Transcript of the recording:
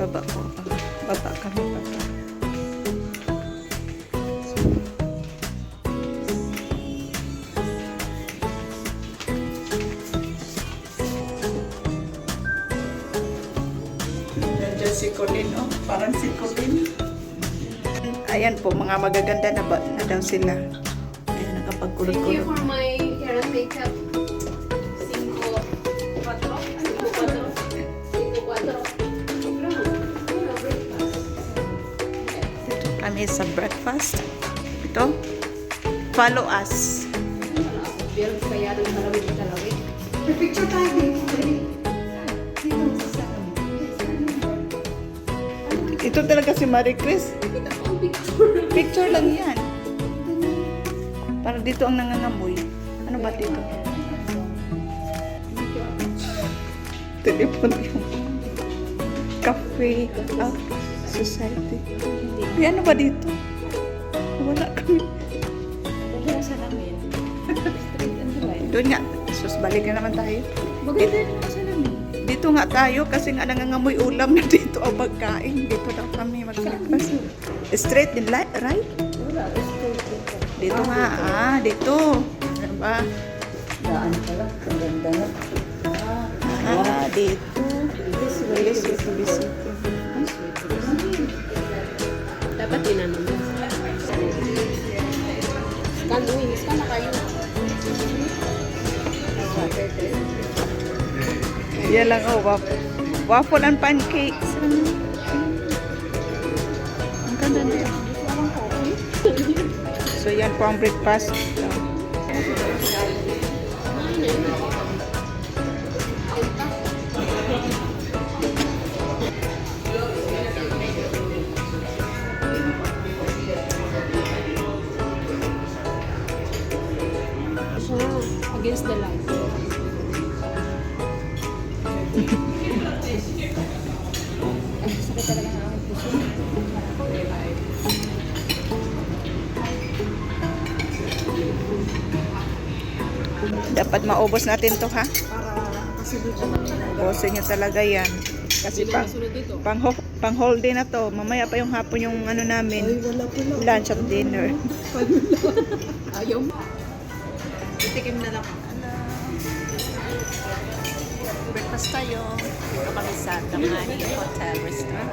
Baba ko. Baba kami, baba. Nandiyan si Colin, oh. Parang si Colin. Ayan po, mga magaganda na ba na daw sila. Ayan, Thank you nakapagkulot-kulot. for my hair and makeup. 5, 4. Kami sa breakfast. Ito. Follow us. Picture tayo dito. Ito talaga si Marie Chris. Picture lang yan. Para dito ang nangangamoy. Ano ba dito? Telepon yung cafe of society. Ay, ano ba dito? Wala kami. Doon nga. Sus, balik na naman tayo. Dito nga tayo kasi nga nangangamoy ulam na dito ang pagkain. Dito daw kami mag-breakfast. Straight din, right? Dito nga, dito. Ano ba? Daan pala. Ang ganda na. Dito. Yes, ito bisito. Dapat tinanong mo. Wings ka na kayo. Yan lang, waffle and pancakes. Ang ganda na yan. So yan po ang breakfast. Against the light. Sakit talaga ng aking puso. Dapat maubos natin to, ha? Para kasunod na. Ubusin nyo talaga yan. Kasi pang whole day na to. Mamaya pa yung hapon yung ano namin. Ay, wala pala. Lunch at dinner. Ayaw mo. Itikim na lang. Breakfast tayo. Dito kami sa Damani Hotel Restaurant.